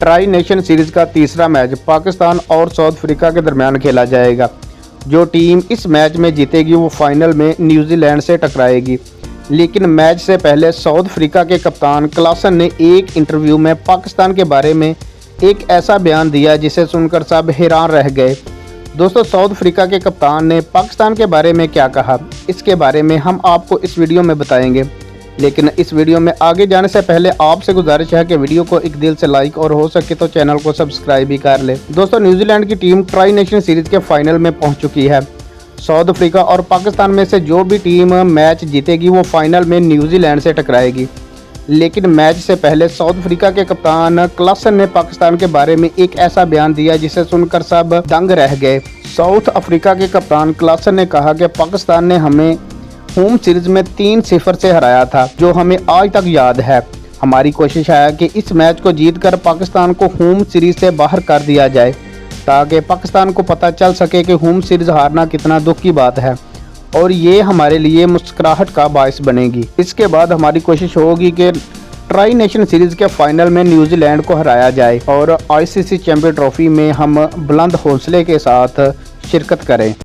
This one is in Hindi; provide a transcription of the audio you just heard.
ट्राई नेशन सीरीज का तीसरा मैच पाकिस्तान और साउथ अफ्रीका के दरमियान खेला जाएगा। जो टीम इस मैच में जीतेगी वो फाइनल में न्यूजीलैंड से टकराएगी। लेकिन मैच से पहले साउथ अफ्रीका के कप्तान क्लासन ने एक इंटरव्यू में पाकिस्तान के बारे में एक ऐसा बयान दिया जिसे सुनकर सब हैरान रह गए। दोस्तों, साउथ अफ्रीका के कप्तान ने पाकिस्तान के बारे में क्या कहा, इसके बारे में हम आपको इस वीडियो में बताएंगे। लेकिन इस वीडियो में आगे जाने से पहले आपसे गुजारिश है कि वीडियो को एक दिल से लाइक और हो सके तो चैनल को सब्सक्राइब भी कर ले। दोस्तों, न्यूजीलैंड की टीम ट्राई नेशन सीरीज के फाइनल में पहुंच चुकी है। साउथ अफ्रीका और पाकिस्तान में से जो भी टीम मैच जीतेगी वो फाइनल में न्यूजीलैंड से टकराएगी। लेकिन मैच से पहले साउथ अफ्रीका के कप्तान क्लासन ने पाकिस्तान के बारे में एक ऐसा बयान दिया जिसे सुनकर सब दंग रह गए। साउथ अफ्रीका के कप्तान क्लासन ने कहा कि पाकिस्तान ने हमें होम सीरीज में 3-0 से हराया था, जो हमें आज तक याद है। हमारी कोशिश है कि इस मैच को जीतकर पाकिस्तान को होम सीरीज से बाहर कर दिया जाए, ताकि पाकिस्तान को पता चल सके कि होम सीरीज हारना कितना दुख की बात है और ये हमारे लिए मुस्कुराहट का बायस बनेगी। इसके बाद हमारी कोशिश होगी कि ट्राई नेशन सीरीज के फाइनल में न्यूजीलैंड को हराया जाए और आईसीसी चैंपियन ट्रॉफी में हम बुलंद हौसले के साथ शिरकत करें।